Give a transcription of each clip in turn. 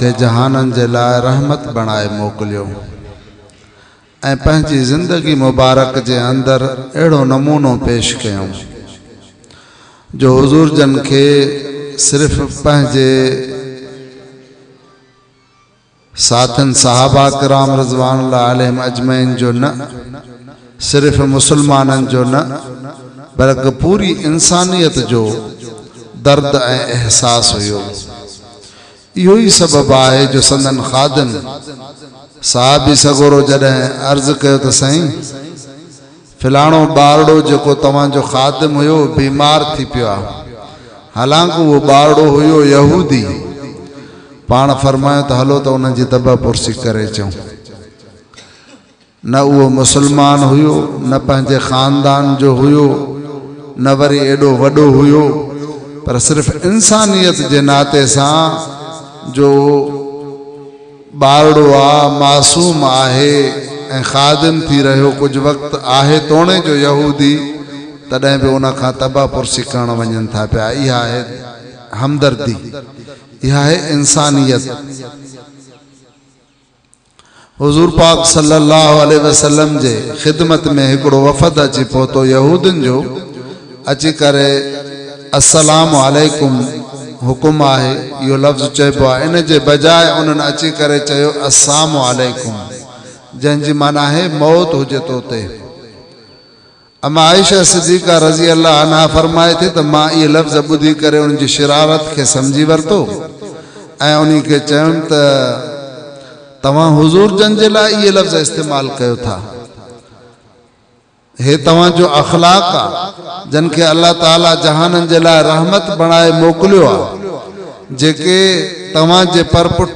के जहानन जे लाए रहमत बनाए मोकलियो ऐं पंहिंजी ज़िंदगी मुबारक जे अंदर अहिड़ो नमूनो पेश कयूं जो हुजूर जन के सिर्फ पंहिंजे साथन सहाबा किराम रज़वानुल्लाह अलैहिम अजमैन जो न, सिर्फ मुसलमानन जो न, बल्कि पूरी इंसानियत जो दर्द ऐं एहसास हुयो। इहो ई सबब आहे जो संदन खादिम साहबी सगोरो जॾहिं अर्ज़ कयो त साईं फिलाणो ॿारड़ो जेको तव्हांजो खादिम हुयो बीमार थी पियो आहे, हालांकि वो ॿारड़ो हुयो यहूदी, पाण फरमायो त हलो त उन जी दबा पुरसी करे अचूं। न उहो मुसलमान हुयो, न पंहिंजे ख़ानदान जो हुयो, न वरी एॾो वॾो हुयो, पर सिर्फ़ इंसानियत जे नाते सां जो ॿारड़ो आहे, मासूम आहे ऐं खादिम थी रहियो कुछ वक्त आहे तोणे जो यहूदी, तॾहिं बि उन खां तबा पुरसी करण वञनि था पिया। इहा आहे हमदर्दी, इहा आहे इंसानियत। हुजूर पाक सल्लल्लाहु अलैहि वसल्लम जे खिदमत में हिकिड़ो वफ़द अची पहुतो यहूदिन जो, अची करे अस्सलामु अलैकुम हुकुम आहे इहो लफ़्ज़ चइबो आहे, इन जे बजाय उन्हनि अची करे चयो अस्सलामु अलैकुम, जंहिंजी माना है मौत हुजे तो ते। अमा आयशा सिद्दीक़ा रज़ी अल्लाह अन्हा फरमाए थी त मां इहे लफ़्ज़ ॿुधी करे उनजी शरारत खे सम्झी वरितो ऐं उन्ही खे चयुमि त तव्हां हुजूर जन जे लाइ इहे लफ़्ज़ इस्तेमाल कयो था, हे तव्हांजो अखलाक आहे जन खे अल्लाह ताला जहानन जे लाइ रहमत बणाए मोकिलियो आहे, जेके तव्हांजे परपुट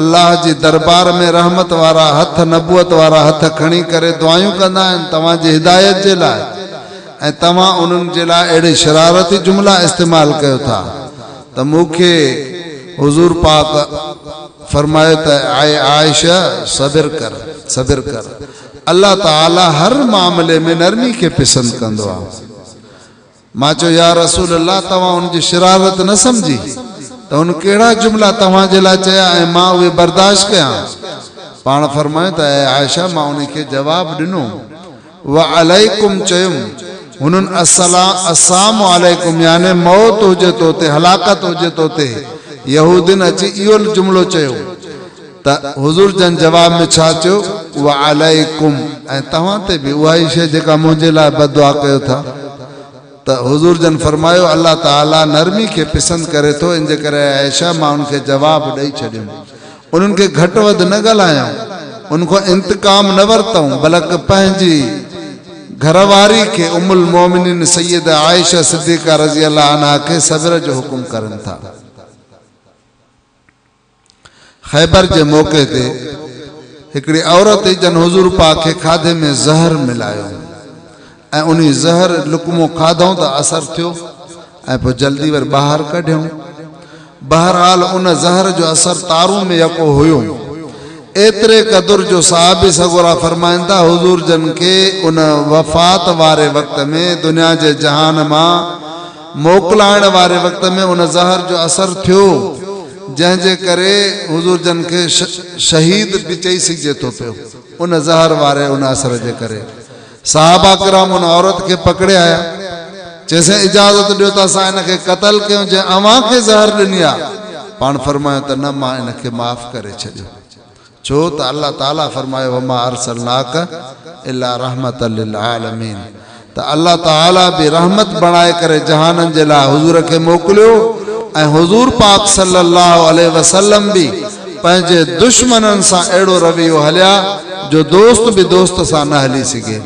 अल्लाह जी दरबार में रहमत वारा हथ, नबूअत वारा हथ खणी करे दुआयूं कंदा आहिनि तव्हांजी हिदायत जे लाइ, ऐं तव्हां उन्हनि जे लाइ अहिड़े शरारती जुमला इस्तेमाल कयो था त मूंखे हुजूर पाक फरमायो त आए आयशा सब्र कर, सब्र कर। अल्लाह ताला हर मामले में नरमी के पसंद कंदो आहे। मां चयो या रसूल अल्लाह तव्हां उनजी शरारत न समझी त उन कहिड़ा जुमला तव्हां जे लाइ चया ऐं मां उहे बर्दाश्त कयां। पाण फरमायो त आयशा मां उन खे जवाब ॾिनो व अलैकुम चयुमि, हुननि अस्सलामु अलैकुम यानी मौत हुजे तो ते, हलाकत हुजे तो ते। यहूदिन अची इहो जुमलो चयो त हुजूर जन जवाब में छा चयो व अलैकुम, ऐं तव्हां ते बि उहा ई शइ जेका मुंहिंजे लाइ बददुआ कयो था। त हुजूर जन फरमायो अल्लाह ताला नरमी के पसंद करे थो, इन जे करे आयशा मां उनखे जवाब ॾेई छॾियुमि, उन्हनि खे घटि वधि न ॻाल्हायूं, उनखो इंतकाम न वरितऊं, बल्कि पंहिंजी घरवारी के उम्मुल मोमिनीन सैयद आयशा सिद्दीक़ा रज़ी अल्लाह अन्हा के सब्र जो हुकुम करनि था। खैबर जे मौके ते हिकिड़ी औरत जन हुजूर पाक के खाधे में ज़हर मिलायो ऐं उन ज़हर लुकमो खाधऊं त असर थियो ऐं पोइ जल्दी वर ॿाहिरि कढियऊं। बहरहाल उन ज़हर जो असर तारू में यको हुयो, एतिरे क़दुर जो साहबी सगोरा फरमाइनि था हुजूर जन के उन वफ़ात वारे वक़्त में, दुनिया जे जहान मां मोकिलाइण वारे वक़्त में उन ज़हर जो असर थियो, जंहिंजे करे हुजूर जन के शहीद भी चई सघिजे थो पियो उन ज़हर वारे उन असर जे करे। साहबा किराम उन औरत के पकड़े आया, जैसे इजाज़त ॾियो त असां इन खे क़तल कयूं, जे अवां खे ज़हर ॾिनी आहे। पाण फरमायो त न, मां इन खे माफ़ करे छॾियो, छो त अल्लाह ताला फरमायो वमा अरसलनाक इल्ला रहमतल लिल आलमीन, त अल्लाह ताला भी रहमत बणाए करे जहानन जे लाइ हुजूर खे मोकिलियो। ऐं हुजूर पाक सल्लल्लाहु अलैहि वसल्लम भी पंहिंजे दुश्मननि सां अहिड़ो रवैयो हलिया जो दोस्त भी दोस्त सां न हली सघे।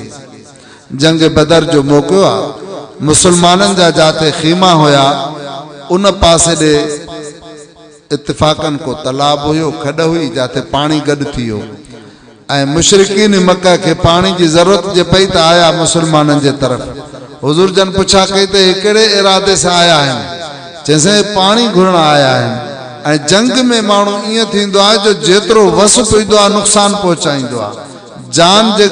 जंग बदर जो मौक़ो आहे, मुसलमाननि जा जाते खीमा हुया उन पासे ॾे इत्तिफ़ाक़न को तालाब हुयो, खॾ हुई जाते पानी गॾु थी वियो ऐं मुशरिकीन मक्का के पानी की ज़रूरत जे पई त आया मुसलमाननि जे तरफ़। हुजूर जन पुछा कई त कहिड़े इरादे सां आया आहिनि, जैसे पानी घुरण आया आहिनि। ऐं जंग में माण्हू ईअं थींदो आहे जो जेतिरो वस पवंदो आहे नुक़सान पहुचाईंदो आहे, जान जे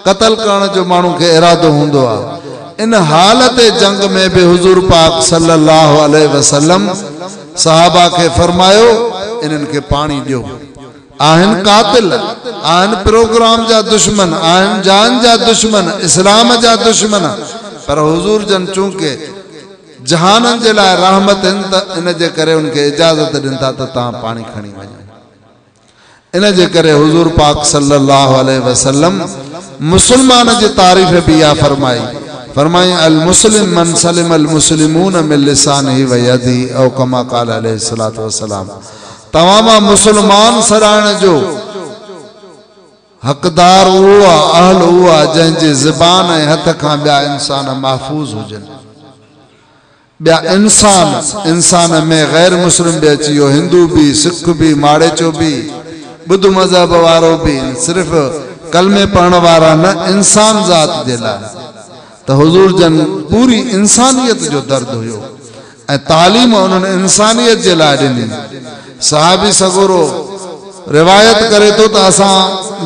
क़तल करण जो माण्हू खे इरादो हूंदो आहे। इन हालत जंग में भी हुजूर पाक सल्लल्लाहु अलैहि वसल्लम साहबा के फरमायो इन्हनि खे पाणी ॾियो। आहिनि कातिल, आहिनि प्रोग्राम जा दुश्मन, आहिनि जान जा दुश्मन, इस्लाम जा दुश्मन, पर हुजूर जन चूंकि जहाननि जे लाइ रहमत आहिनि त इन जे करे उनखे इजाज़त ॾिन था त तव्हां पाणी खणी वञो। इन जे करे हुजूर पाक सल्लल्लाहु अलैहि वसल्लम मुसलमान जी तारीफ़ भी या फरमाई अल मुस्लिम मन सलिम अल मुस्लिमून मिन लिसानिही व यदिही औ कमा क़ाल अलैहि सलातु वस्सलाम। तमाम मुसलमान सराहण जो हक़दार उहो अहल उहो जंहिंजी ज़बान ऐं हथ खां ॿिया इंसान महफूज़ हुजनि। ॿिया इंसान में गैर मुस्लिम भी अची वियो, हिंदू भी, सिख भी, माड़ेचो भी, बुद्ध मज़हब वारो भी, सिर्फ कलमे पढ़ण वारा न, इंसान ज़ात जे लाइ त हुजूर जन पूरी इंसानियत जो दर्द हुयो ऐं तालीम उन्हनि इंसानियत जे लाइ ॾिनी। सहाबी सगोरो रिवायत करे तो त असां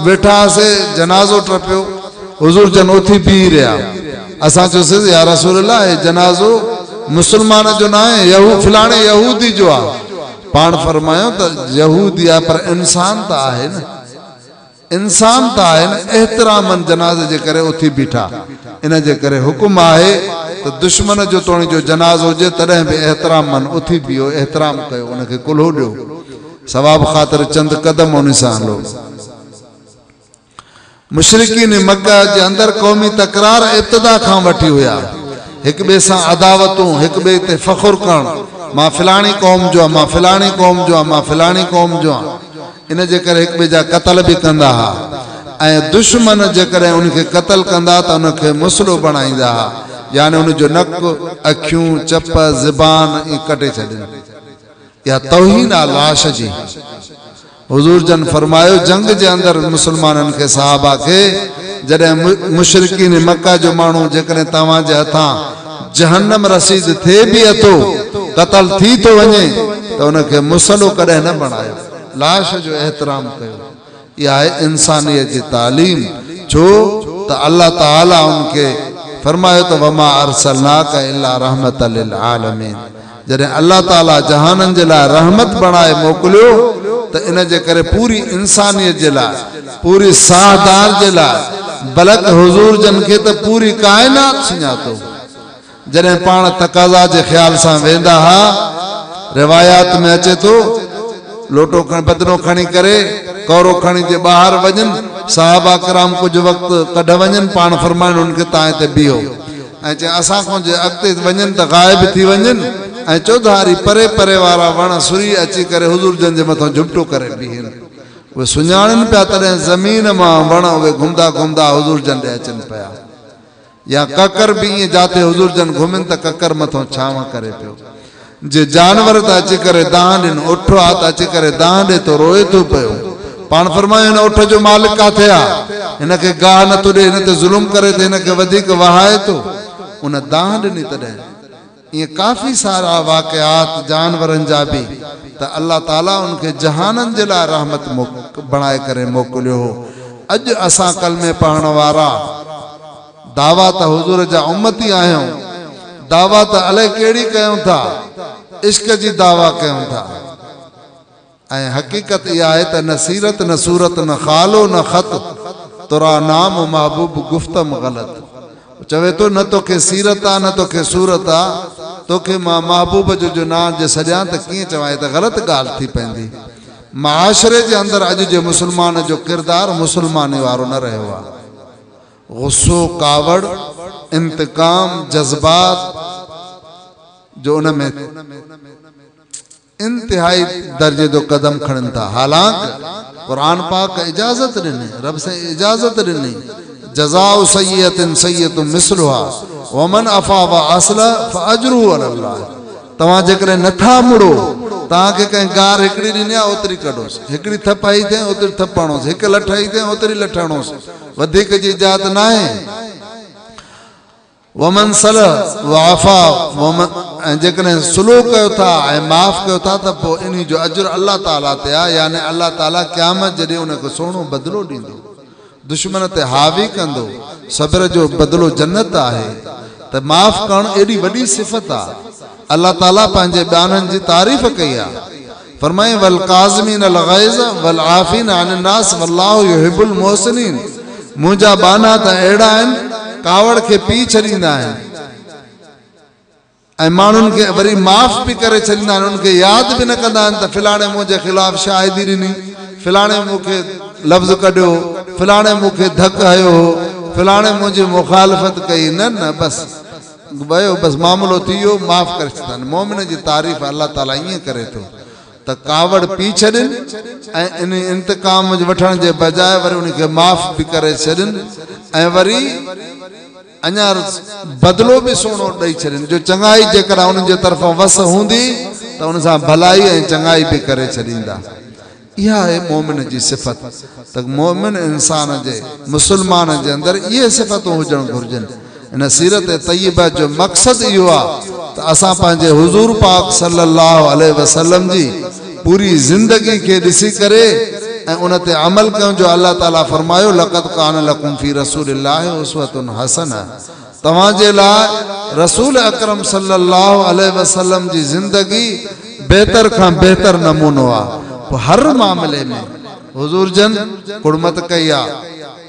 वेठासीं, जनाज़ो टपियो, हुजूर जन उथी बीह रहिया। असां चयोसीं या रसूल अल्लाह, हे जनाज़ो मुसलमान जो न आहे, फलाणे यहूदी जो आहे। पाण फरमायो त यहूदी आहे पर इंसान त आहे न, इंसान त आहे न। एहतरामन जनाज़े जे करे उथी बीठा। इन जे करे हुकुम आहे त दुश्मन जो तोणी जो जनाज़ो हुजे तॾहिं बि एहतरामन उथी बीहो, एहतराम कयो, उनखे कुल्हो ॾियो, सवाब ख़ातिर चंद कदम उन सां हलो। मुशरिकीन मक्का जे अंदर क़ौमी तकरार इब्तिदा खां वठी हुया, एक ॿिए सां अदावतूं, हिक ॿिए ते फ़खुर करणु, मां फलाणी क़ौम जो, मां फलाणी क़ौम जो, मां फलाणी क़ौम जो। इन जे करे हिक ॿिए जा क़तल भी कंदा हा ऐं दुश्मन जेकॾहिं उनखे क़तल कंदा त उनखे मुसलो बणाईंदा हा, यानी उनजो नक, अखियूं, चप, ज़बान ई कटे छॾनि। या तौहीन आहे लाश जी। हुजूर जन फरमायो जंग जे अंदर मुसलमाननि खे, सहाबा खे, जॾहिं मुशरिकीन मक्का जो माण्हू जेकॾहिं तव्हां जे हथां जहन्नम रसीद थिए भी अथो, क़तल थी तो वञे त उनखे मुसलो कॾहिं न बणायो, लाश जो एहतराम कयो। यह है इंसानियत की तालीम। छो तो अल्लाह ताला उनके फरमायो तो वमा अरसलनाका इल्ला रहमतल लिल आलमीन। जॾहिं अल्लाह ताला जहाननि जे लाइ रहमत बणाए मोकिलियो त इन जे करे पूरी इंसानियत जे लाइ, पूरी साहदार जे लाइ, बल्कि हुजूर जन खे त पूरी कायनात सुञातो। जॾहिं पाण तकाज़ा जे ख्याल सां वेंदा हा, रिवायात में अचे तो लोटो बदनो खणी करे कौरो खणी जे ॿाहिर वञनि, साहबा कराम कुछ वक्त कढ वञनि, पाण फरमाइनि उनखे तव्हां हिते बीहो ऐं चए असां खां जे अॻिते वञनि त गायब थी वञनि ऐं चौधारी परे परे वारा वण सुरी अची करे हुजूर जन जे मथां झुमटो करे बीहनि। उहे सुञाणनि पिया तॾहिं ज़मीन मां वण उहे घुमंदा घुमंदा हुजूर जन ॾे अचनि पिया। या ककर भी ईअं जाते हुजूर जन घुमनि त ककर मथां छांव करे पियो। जे जानवर त अची करे दाह ॾिन, उठ आहे त अची करे दाह ॾे तो रोए थो पियो। पाण फरमायो हिन उठ जो मालिक काथे आहे, हिनखे गाह नथो ॾे, हिन ते ज़ुल्म करे त हिनखे वधीक वहाए थो, उन दाह ॾिनी तॾहिं। ईअं काफ़ी सारा वाक़ियात जानवरनि जा भी त अल्लाह ताला उनखे जहाननि जे लाइ रहमत बणाए करे मोकिलियो हो। अॼु असां कलमे पढ़ण वारा दावा त हुजूर जा उम्मती आहियूं, दावा त अलाए कहिड़ी कयूं था, इश्क जी दावा कयूं था ऐं हकीकत इहा आहे त न सीरत, न सूरत, न खालो, न ख़त, तुरा नाम महबूब गुफ्तम गलत। चवे तो न तोखे सीरत आहे, न तोखे सूरत आहे, तोखे मां महबूब जो नाम जे सॼा त कीअं चवां, त ग़लति ॻाल्हि थी पवंदी। माशरे जे अंदरि अॼु जे मुसलमान जो किरदारु मुसलमानी वारो न रहियो आहे। गुस्सो, कावड़, इंतकाम, जज्बात जो उन में इंतहाई दर्जे जो कदम खणनि था। हालांकि कुरान पाक इजाजत ॾिनी, रब से इजाजत ॾिनी, जज़ाउ सय्यतिन सय्यतुम मिसलुहा वमन अफा व असला फअजरुहु अलल्लाह। तव्हां जेकॾहिं नथा मुड़ो, तव्हांखे कंहिं गार हिकिड़ी ॾिनी आहे ओतिरी कढोसि, हिकिड़ी थप आई थिए ओतिरी थप हणोसि, हिकु लठ आई थिए ओतिरी लठ हणोसि, वधीक जी इजाज़त न आहे। वमन सल वाफा वमन, जेकॾहिं सुलूह कयो था ऐं माफ़ कयो था त पोइ इन जो अजुर अल्लाह ताला ते आहे। यानी अल्लाह ताला क़यामत जॾहिं उनखे सुहिणो बदिलो ॾींदो, दुश्मन ते हावी कंदो, सब्र जो बदिलो जन्नत आहे। त माफ़ करणु एॾी वॾी सिफ़त आहे। अल्लाह ताला पंहिंजे बयाननि जी तारीफ़ कई आहे फरमाए वल काज़िमीन अल गैज़ वल आफ़ीन अनिन नास वल्लाहु युहिब्बुल मुहसिनीन। मुंहिंजा बाना त अहिड़ा आहिनि कावड़ खे पी छॾींदा आहिनि ऐं माण्हुनि खे वरी माफ़ बि करे छॾींदा आहिनि, उनखे यादि बि न कंदा आहिनि त फिलाणे मुंहिंजे ख़िलाफ़ शाहिदी ॾिनी, फिलाणे मूंखे लफ़्ज़ कढियो, फिलाणे मूंखे धक हयो हो, फिलाणे मुंहिंजी मुखालफ़त कई। न न बसि वयो, बसि मामिलो थी वियो, माफ़ करे छॾंदा आहिनि। मोमिन जी तारीफ़ अल्लाह ताला ईअं करे थो त कावड़ पी छॾनि ऐं इन इंतकाम वठण जे बजाए वरी उनखे माफ़ बि करे छॾनि ऐं वरी अञा बदिलो बि सुहिणो ॾेई छॾनि। जो चङाई जेकर उन्हनि जे तरफ़ां वस हूंदी त उन सां भलाई ऐं चङाई बि करे छॾींदा। इहा आहे मोमिन जी सिफ़त। त मोमिन इंसान जे मुस्लमान जे अंदरि इहे सिफ़तूं हुजणु घुरिजनि। इन सीरत तय्यबा जो मक़सदु इहो आहे त असां पंहिंजे हुज़ूर पाक सल्लल्लाहु अलैहि वसल्लम जी पूरी ज़िंदगी खे ॾिसी करे ऐं उन ते अमल कयूं। जो अल्लाह ताला फरमायो लक़द कान लकुम फी रसूलिल्लाहि उस्वतुन हसना, तव्हां जे लाइ रसूल अकरम सल्लल्लाहु अलैहि वसल्लम जी ज़िंदगी बहितर खां बहितर नमूनो आहे। हर मामले में हुज़ूर जन कुड़मत कई आहे,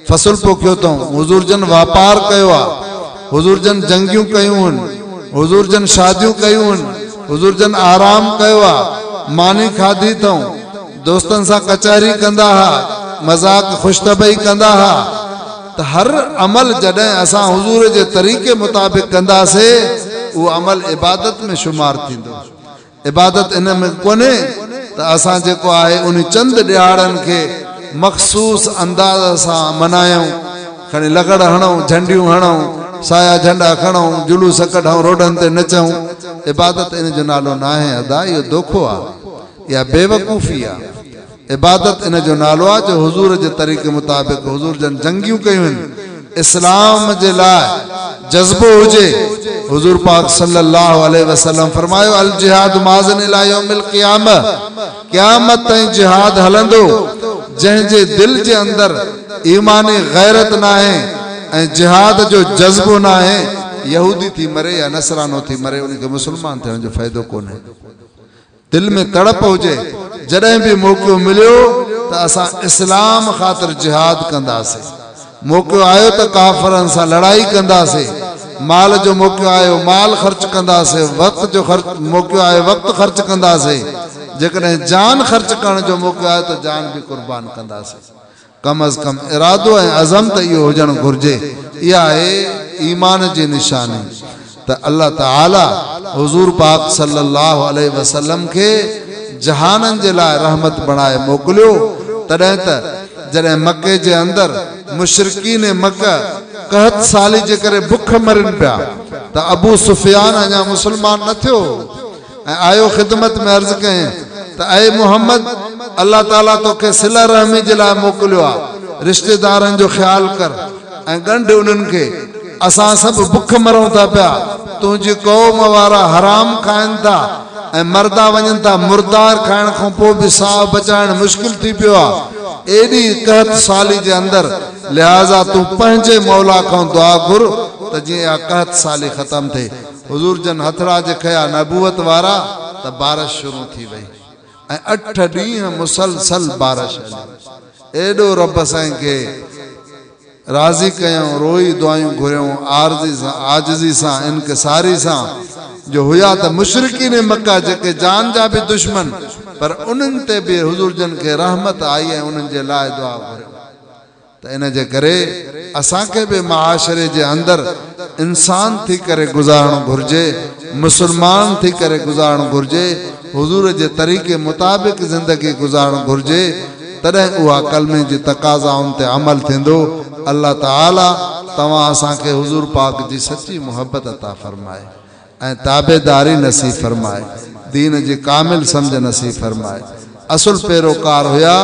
फसल पोखियो अथऊं, हुज़ूर जन वापार कयो आहे, हुज़ूर जन जंगियूं कयूं आहिनि, हुज़ूर जन शादियूं कयूं आहिनि, हुज़ूर जन आराम कयो आहे, मानी खाधी अथऊं, दोस्तनि सां कचहरी कंदा हा, मज़ाक खुशतबई कंदा हा। त हर अमल जॾहिं असां हुज़ूर जे तरीक़े मुताबिक़ कंदासीं उहो अमल इबादत में शुमार थींदो। इबादत इन में कोन्हे त असां जेको आहे उन चंद ॾियारनि खे मख़सूस अंदाज़ सां मनायूं, खणी लॻड़ हणूं, झंडियूं हणूं, साया झंडा खणूं, जुलूस कढूं, रोडनि ते नचूं। इबादत इन जो नालो न आहे अदा, इहो दोखो आहे, इहा बेवकूफ़ी आहे। इबादत इन जो नालो आहे जो हुज़ूर जे तरीक़े मुताबिक़ हुज़ूर जन जंगियूं कयूं आहिनि। इस्लाम जे लाइ जज़्बो हुजे, हुज़ूर पाक सल्लल्लाहु अलैहि वसल्लम फरमायो अल जिहाद माज़न इला यौमिल क़ियामह, क़यामत ताईं जिहाद हलंदो जंहिंजे दिल जे अंदरि ईमानी गैरत न आहे ऐं जिहाद जो जज़्बो न आहे। यहूदी थी मरे या नसरानो थी मरे, उनखे मुस्लमान थियण जो फ़ाइदो कोन्हे। दिल में तड़प हुजे, जॾहिं बि मौक़ो मिलियो त असां इस्लाम ख़ातिर जिहाद कंदासीं। मौक़ो आयो त काफ़रनि सां लड़ाई कंदासीं, माल जो मौक़ो आयो माल ख़र्च कंदासीं, वक़्त जो मौक़ो आयो वक़्त ख़र्च कंदासीं, जेकॾहिं जान ख़र्च करण जो मौक़ो आयो त जान बि क़ुर्बान कंदासीं। कम अज़ कम इरादो ऐं अज़म त इहो हुजणु घुरिजे। इहा आहे ईमान जी निशानी त अल्लाह ताला हुज़ूर पाक सल्लल्लाहु अलैहि वसल्लम खे जहाननि जे लाइ रहमत बणाए मोकिलियो। तॾहिं त जॾहिं मके जे अंदरि मुशरिकीन मक्का 61 साली जे करे बुख मरनि पिया त अबू सुफियान अञा मुस्लमान न थियो ऐं आयो ख़िदमत में अर्ज़ कयईं त ऐ मोहम्मद, अल्लाह ताला तोखे सिला रहमी जे लाइ मोकिलियो आहे, रिश्तेदारनि जो ख़्यालु कर ऐं ॻंढ उन्हनि खे, असां सभु बुख मरूं था पिया, तुंहिंजी क़ौम वारा हराम खाइनि था ऐं मर्दा वञनि था मुर्दार खाइण खां पोइ बि साह बचाइण मुश्किल थी पियो आहे। एॾी 61 साली जे अंदरि लिहाज़ा तूं पंहिंजे मौला खां दुआ घुर त जीअं इहा 61 साली ख़तम थिए। हुज़ूर जन हथड़ा जे खया नबूवत वारा त बारिश शुरू थी वई ऐं 8 ॾींहं मुसलसल बारिश हली। एॾो रब साईं खे राज़ी कयूं, रोई दुआयूं घुरियूं, आजिज़ी सां इनकिसारी सां, जो हुया त मुशरिकीन मक्का जेके जान जा बि दुश्मन, पर उन्हनि ते बि हुज़ूर जन खे रहमत आई ऐं उन्हनि जे लाइ दुआ घुरियूं। त इन जे करे असांखे बि माशरे जे अंदरि इंसान थी करे गुज़ारणु घुरिजे, मुस्लमान थी करे गुज़ारणु घुरिजे, हुज़ूर जे तरीक़े मुताबिक़ ज़िंदगी गुज़ारणु घुरिजे। तॾहिं उहा कलमे जी तक़ाज़ाउनि ते अमल थींदो। अल्लाह ताला तव्हां असांखे हुज़ूर पाक जी सची मुहबत अता फरमाए ऐं ताबेदारी नसीब फरमाए, दीन जी कामिल सम्झ नसीब फरमाए। असुल पैरोकार हुया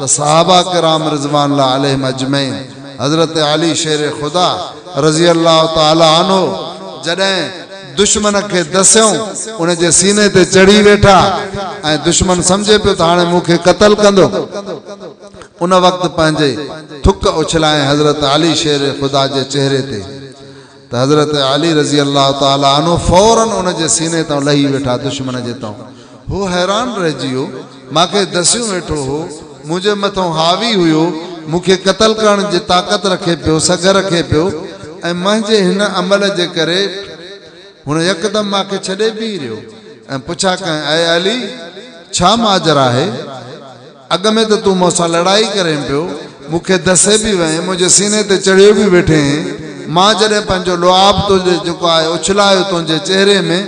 त सहाबा किराम रिज़वानुल्लाह अलैहिम अजमईन। हज़रत अली शेर खुदा रज़ी अल्लाह ताला अन्हु जॾहिं दुश्मन खे दसियऊं, उन जे सीने ते चढ़ी वेठा ऐं दुश्मन सम्झे पियो त हाणे मूंखे क़तल कंदो, उन वक़्तु पंहिंजे थुक उछलाए हज़रत अली शेर खुदा जे चेहरे ते, त हज़रत अली रज़ी अल्लाह ताला अन्हु फौरन उन जे सीने तां लही वेठा दुश्मन जे तां। वो हैरान रहिजी वियो मांखे दसियो वेठो हो मुझे मथों हावी हुयो मुखे कत्ल करण जी ताकत रखे पियो सग रखे पियो ऐं मुंहिंजे हिन अमल जे करे हुन यकदम मांखे छॾे बि रहियो ऐं पुछा कयां ऐं अली छा माजरा है अग में तो तू मूंसां लड़ाई करें पियो मुखे दसे भी वएं मुझे सीने ते चढ़ियो भी बैठे मां जॾहिं पंहिंजो लुआब तुझे जेको आहे उछलायो तुंहिंजे चेहरे में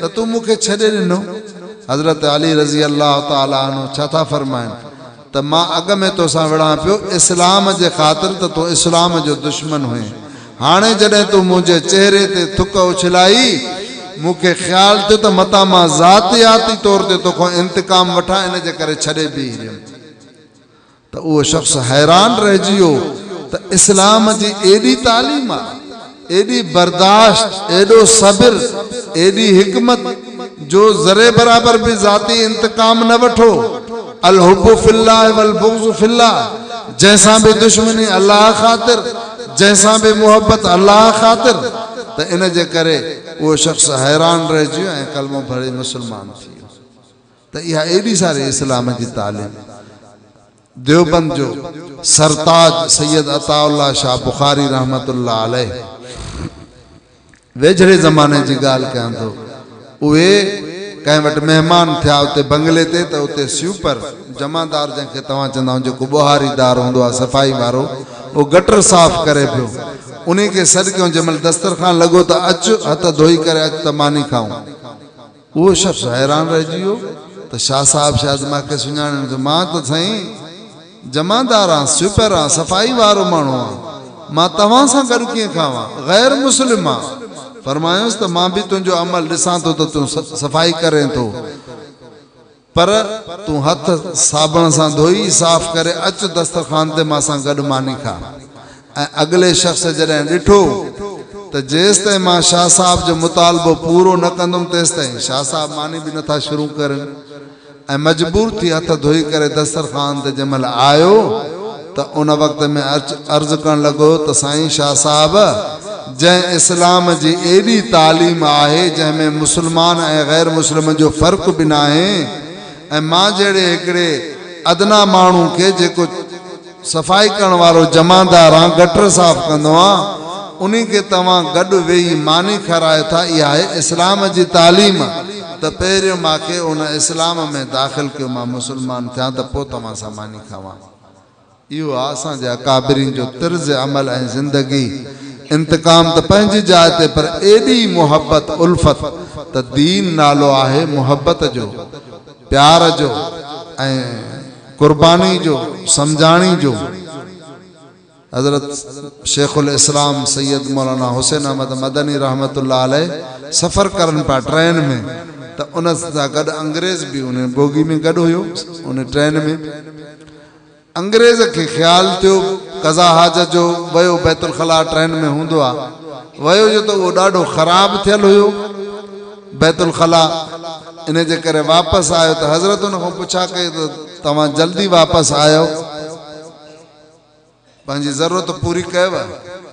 त तू मुखे छॾे ॾिनो हज़रत अली रज़ी अल्लाह ताला अन्हु छा था फरमाइनि त मां अग में तोसां विढ़ां पियो इस्लाम जे ख़ातिर त तूं इस्लाम जो दुश्मन हुए हाणे जॾहिं तूं मुंहिंजे चेहरे ते थुक उछलाई मुखे ख्याल थियो त मता मां ज़ातियाती तौर ते तोखां इंतकाम वठां इन जे करे छॾे बि रहियुमि त उहो शख़्स हैरान रहिजी वियो त इस्लाम जी एॾी तालीम आहे एॾी बर्दाश्त एॾो सब्र एॾी हिकमत जो ज़रे बराबर भी ज़ाती इंतकाम न वठो अल हुब्बु फिल्लाह वल बुग़्ज़ु फिल्लाह जैसा भी दुश्मनी अल्लाह खातिर जैसा भी मोहब्बत अल्लाह खातिर त इन जे करे वो शख्स हैरान रहिजी वियो ऐं कलमो भरे मुसलमान थी वियो त इहा एॾी सारी इस्लाम जी तालीम देवबंद जो सरताज सैयद अताउल्लाह शाह बुखारी रहमतुल्लाह अलैह वेझड़े ज़माने जी ॻाल्हि कयां थो उहे कंहिं वटि महिमान थिया उते बंगले ते त उते स्यूपर जमादार जंहिंखे तव्हां चवंदा आहियो जेको बुहारीदार हूंदो आहे सफ़ाई वारो उहो गटर साफ़ करे पियो उन खे सॾु कयूं जंहिंमहिल दस्तरखान लॻो त अचु हथ धोई करे अचु त मानी खाऊं उहो शख़्स हैरान रहिजी वियो त शाह साहिब शायदि मूंखे सुञाणनि त मां त साईं जमादार आहियां स्यूपर आहियां सफ़ाई वारो माण्हू आहियां मां तव्हां सां गॾु कीअं खावां ग़ैर मुस्लिम आहियां फरमायोसि त मां बि तुंहिंजो अमल ॾिसां थो त तूं सफ़ाई करें थो पर तूं हथ साबुण सां धोई साफ़ करे अच दस्तरखान ते मां सां गॾु मानी खा ऐं अॻिले शख़्स जॾहिं ॾिठो त जेसि ताईं मां शाह साहिब जो मुतालबो पूरो न कंदुमि तेसि ताईं शाह साहिब मानी बि नथा शुरू करनि ऐं मजबूर थी हथ धोई करे दस्तरखान ते जंहिंमहिल आयो त उन वक़्त में अर्ज़ु करणु लॻो त साईं शाह साहिब जंहिं इस्लाम जी एॾी तालीम आहे जंहिंमें मुस्लमान ऐं ग़ैर मुस्लिम जो फ़र्क़ु बि न आहे ऐं मां जहिड़े हिकिड़े अदना माण्हू खे जेको सफ़ाई करण वारो जमादार आहे गटर साफ़ कंदो आहे उन खे तव्हां गॾु वेही मानी खारायो था इहा आहे इस्लाम जी तालीम त पहिरियों मूंखे उन इस्लाम में दाख़िल कयो मां मुस्लमान थियां त पोइ तव्हां सां मानी खावां इहो आहे असांजे अकाबिरीन जो तर्ज़ अमल ऐं ज़िंदगी इंतकाम त पंहिंजी जाइ ते पर एॾी मोहब्बत उल्फत त दीन नालो आहे मोहब्बत जो प्यार जो ऐं कुर्बानी जो समझाणी जो हज़रत शेखुल इस्लाम सैयद मौलाना हुसैन अहमद मदनी रहमतुल्लाह अलैह सफ़र करनि पिया ट्रेन में त उन सां गॾु अंग्रेज़ बि उन बोगी में गॾु हुयो उन ट्रेन में अंग्रेज़ खे ख्यालु थियो कज़ा हाजत जो वयो बैतुल खला ट्रेन में हूंदो आहे वयो जो त उहो ॾाढो ख़राबु थियलु हुयो बैतुल खला इन जे करे वापसि आयो त हज़रत उन खां पुछा कई त तव्हां जल्दी वापसि आयो पंहिंजी ज़रूरत पूरी कयव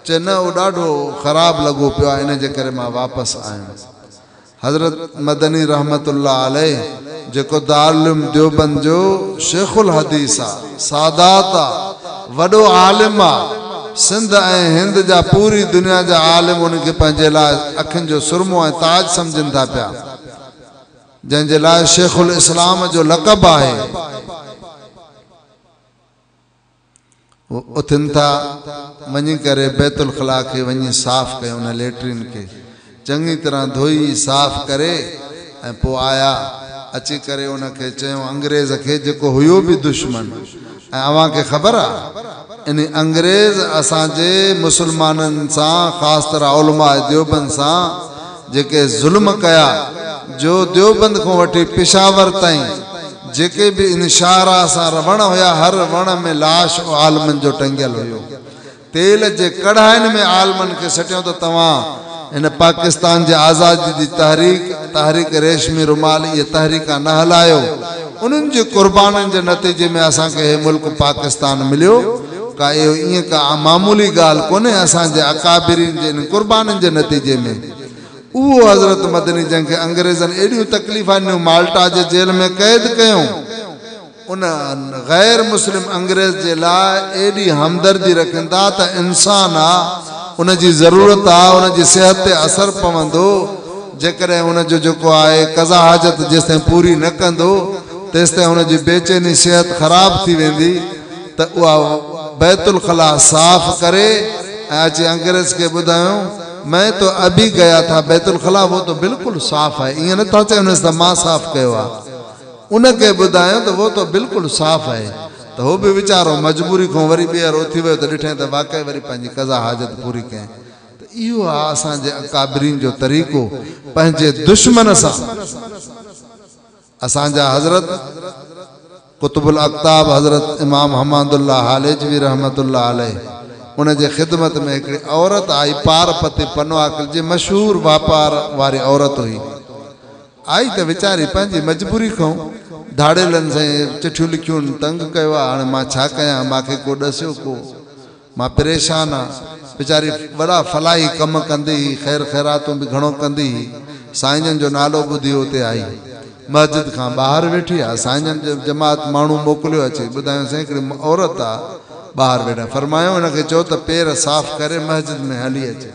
चए न उहो ॾाढो ख़राबु लॻो पियो आहे इन जे करे मां वापसि आयुमि हज़रत मदनी रहमतुल्लाह अलैह जेको दारुल देवबंद जो शेखुल हदीस आहे सादात आहे वॾो आलिम आहे सिंध ऐं हिंद जा पूरी दुनिया जा आलिम उनखे पंहिंजे लाइ अखियुनि जो सुरमो ऐं ताज सम्झनि था पिया जंहिंजे लाइ शेखुल इस्लाम जो लक़ब आहे उथिन था वञी करे बैतुल खला खे वञी साफ़ कयो उन लेट्रिन खे चङी तरह धोई साफ़ करे ऐं पोइ आया अची करे उनखे चयो अंग्रेज़ खे जेको हुयो बि दुश्मन ऐं अव्हांखे ख़बर आहे इन अंग्रेज़ असांजे मुस्लमाननि सां ख़ासि तरह उलमा देवबंद सां जेके ज़ुल्म कया जो देवबंद खां वठी पेशावर ताईं जेके भी इनशारा सां वण हुया हर वण में लाश आलमन जो टंगियल हुयो तेल जे कढ़ाइनि में आलमन खे सटियो त तव्हां इन पाकिस्तान जे आज़ादी जी तहरीक रेशमी रुमाल ये तहरीक न हलायो उन्हनि जे कुर्बाननि जे नतीजे में असांखे हे मुल्क पाकिस्तान मिलियो का इहो ईअं का मामूली ॻाल्हि कोन्हे असांजे अकाबिरीन जे इन कुर्बाननि जे नतीजे में वो हजरत मदनी जंहिंखे अंग्रेज़नि एॾियूं तकलीफ़ ॾिनियूं, माल्टा जे जेल में कैद कयूं, उन गैर मुस्लिम अंग्रेज़ जे लाइ एॾी हमदर्दी रखनि था त इंसान आहे, उन जी ज़रूरत आहे, उन जी सिहत ते असरु पवंदो, जेकॾहिं उन जो जेको आहे कज़ा हाजत जेसिताईं पूरी न कंदो तेसिताईं उन जी बेचैनी सिहत ख़राब थी वेंदी, त उहा बैतुल खला साफ़ करे ऐं अची अंग्रेज़ खे ॿुधायूं मैं तो अभी गया था बैतुल खला, वो तो बिल्कुलु साफ़ आहे, ईअं नथा चवनि त मां साफ़ कयो आहे, उनखे ॿुधायूं त वो तो बिल्कुलु साफ़ आहे, त हो बि वीचारो मजबूरी खां वरी ॿीहर उथी वियो त ॾिठईं त वाक़ई वरी पंहिंजी कज़ा हाजत पूरी कयईं। त इहो आहे असांजे अकाबरीन जो तरीक़ो, पंहिंजे दुश्मन सां। असांजा हज़रत कुतुबुल अक़ताब हज़रत इमाम हमादुल्लाह हालेजवी रहमतुल्लाह अलैह, उन जे ख़िदमत में हिकिड़ी औरत आई, पारपति पनवाकल जी मशहूर वापार वारी औरत हुई। आई त वीचारी पंहिंजी मजबूरी खां धाड़ेलनि सां चिठियूं लिखियूं, तंग कयो आहे, हाणे मां छा कयां, मूंखे को ॾसियो को, मां परेशान आहियां। वीचारी वॾा फलाही कम कंदी हुई, ख़ैर ख़ैरातूं बि घणो कंदी हुई। साईं जन जो नालो ॿुधी उते आई, मस्जिद खां ॿाहिरि वेठी आहे, साईं जन जो जमात माण्हू मोकिलियो अचे, ॿुधायूं साईं हिकिड़ी औरत आहे ॿाहिरि वेठा, फरमायो हुनखे चओ त पेर साफ़ करे मस्जिद में हली अचे।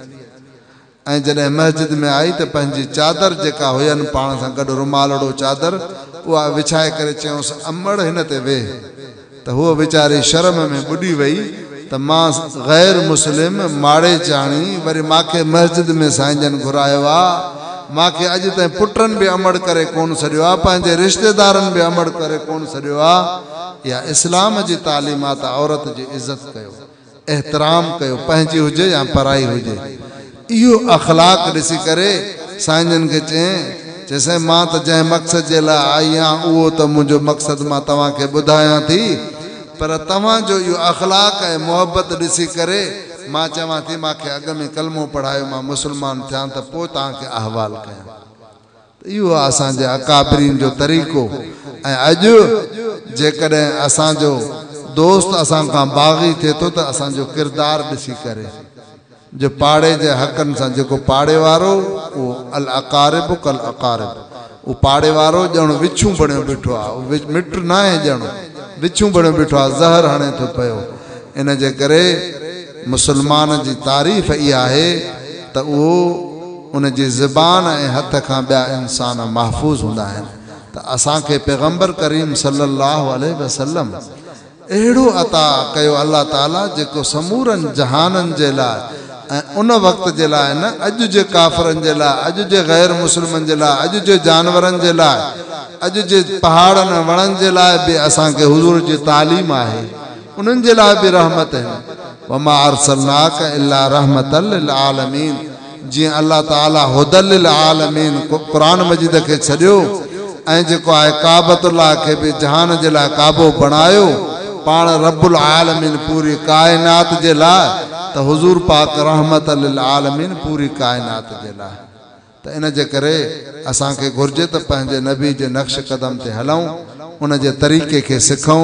ऐं जॾहिं मस्जिद में आई त पंहिंजी चादर जेका हुयनि पाण सां गॾु रुमालड़ो चादर, उहा विछाए करे चयूंसि अमड़ हिन ते वेह। त हूअ वीचारी शर्म में ॿुॾी वई त मां गैर मुस्लिम माड़े चाणी, वरी मूंखे मस्जिद में साईं जन घुरायो आहे, मूंखे अॼु ताईं पुटनि बि अमड़ करे कोन छॾियो आहे, पंहिंजे रिश्तेदारनि बि अमड़ करे कोन छॾियो आहे। या इस्लाम जी तालीमात, औरत जी इज़त कयो, एहतराम कयो, पंहिंजी हुजे या पराई हुजे। इहो अखलाक ॾिसी करे साईं जन खे चयईं मां त जंहिं मक़सद जे लाइ आई आहियां उहो त मुंहिंजो मक़सदु मां तव्हांखे ॿुधायां थी, पर तव्हांजो इहो अखलाक ऐं मोहबत ॾिसी करे मां चवां थी मूंखे अॻ में कलमो पढ़ायो, मां मुस्लमान थियां त पोइ तव्हांखे अहवाल कयां। इहो आहे असांजे अकाबरीन जो तरीक़ो। ऐं अॼु जेकॾहिं असांजो दोस्त असां खां बाग़ी थिए थो त असांजो किरदारु ॾिसी करे, जो पाड़े जे हक़नि सां, जेको पाड़े वारो उहो अल अकारिब कल अकारिब, उहो पाड़े वारो ॼण विछूं बणियो बीठो आहे, मिट न आहे ॼण विछूं बणियो बीठो आहे, ज़हर हणे थो पियो। इन जे करे मुस्लमान जी तारीफ़ इहा आहे त उहो उन जी ज़बान ऐं हथ खां ॿिया इंसान महफ़ूज़ हूंदा आहिनि। त असांखे पैगम्बर करीम सल्लल्लाहु अलैहि वसल्लम अहिड़ो अता कयो अल्लाह ताला, जेको समूरनि जहाननि जे लाइ ऐं उन वक़्त जे लाइ न, अॼु जे काफ़रनि जे लाइ, अॼु जे गैर मुस्लिमनि जे लाइ, अॼु जे जानवरनि जे लाइ, अॼु जे पहाड़नि वणनि जे लाइ बि असांखे हुज़ूर जी तालीम आहे, उन्हनि जे लाइ बि रहमत आहिनि। वमा अरसलनाक इल्ला रहमतल लिल आलमीन, जीअं अल्लाह ताला हुदल लिल आलमीन क़ुरान मजीद खे छॾियो ऐं जेको आहे काबतुल्लाह खे बि जहान जे लाइ काबो बणायो, पाण रब्बुल आलमीन पूरी कायनात जे लाइ, त हुज़ूर पाक रहमत लिल आलमीन पूरी कायनात जे लाइ। त इन जे करे असांखे घुर्जे त पंहिंजे नबी जे नक्श कदम ते हलूं, उन जे तरीक़े खे सिखूं,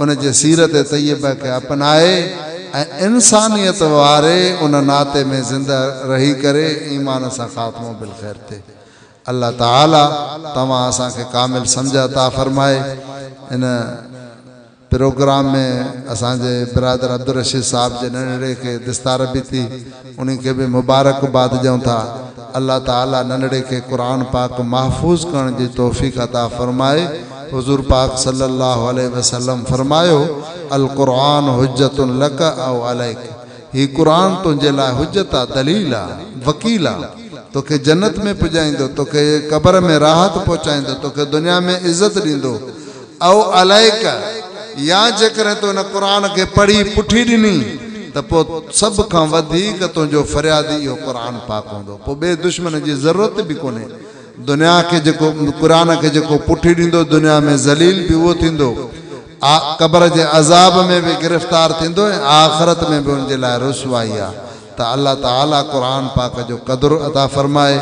उन जे सीरत तय्यबा खे अपनाए ऐं इंसानियत वारे उन नाते में ज़िंदा रही करे ईमान सां ख़ात्मो बिल ख़ैर थिए। अल्लाह ताला तव्हां असांखे कामिल सम्झ अता फरमाए। इन प्रोग्राम में असांजे बिरादर अब्दुल रशीद साहब जे नंढड़े खे दिस्तार बि थी, उन्हें खे बि मुबारकबाद ॾियूं था। अल्लाह ताला नंढड़े खे क़ुरान पाक महफूज़ करण जी तौफ़ीक़ अता फरमाए। हुज़ूर पाक सल्लल्लाहु अलैहि वसल्लम फरमायो, अल क़ुरान हुज्जतुन लक औ अलैक, ही क़ुरान तुंहिंजे लाइ हुज्जत आहे, दलील आहे, वकील आहे, तोखे जन्नत में पुॼाईंदो, तोखे क़ब्र में राहत पहुचाईंदो, तोखे दुनिया में इज़त ॾींदो। औ अलैक, या जेकॾहिं तो इन क़ुरान खे पढ़ी पुठी ॾिनी त पोइ सभ खां वधीक तुंहिंजो फ़रियादी इहो क़ुरान पाक हूंदो, पोइ ॿिए दुश्मन जी ज़रूरत बि कोन्हे। दुनिया के जेको क़ुरान के जेको पुठी ॾींदो, दुनिया में ज़लील भी वो थींदो, क़ब्र जे अज़ाब में भी गिरफ़्तार थींदो, आख़िरत में भी उनजे लाइ रुसवाई आहे। त अल्लाह ताला क़ुरान पाक जो क़दुरु अता फरमाए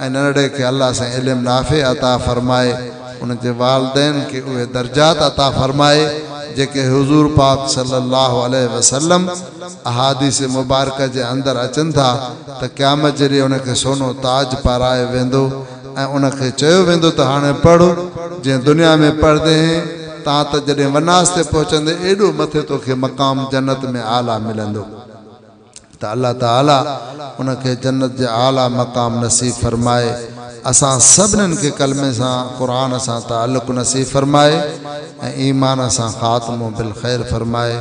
ऐं नंढड़े खे अल्लाह सां इल्मु नाफ़े अता फरमाए, उनजे वालिदैन खे उहे दर्जात अता फरमाए जेके हुजूर पाक सल्लल्लाहु अलैहि वसल्लम अहादीस मुबारक जे अंदर अचन था त क़यामत जॾहिं उनखे सोनो ताज पाराए वेंदो ऐं उनखे चयो वेंदो त हाणे पढ़ो जे दुनिया में पढ़दे हैं ता त जॾहिं वनास ते पहुचंदे एॾो मथे तोखे मक़ाम जन्नत में आला मिलंदो त अल्लाह ताला उनखे जन्नत जे आला मक़ाम नसीब फरमाए असां सभिनीनि खे कलमे सां क़ुरान सां ताल्लुक़ नसीब फरमाए ऐं ईमान सां ख़ात्मो बिल ख़ैर फरमाए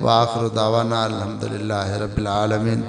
व आख़िर दावाना अल्हम्दुलिल्लाहि रब्बिल आलमीन।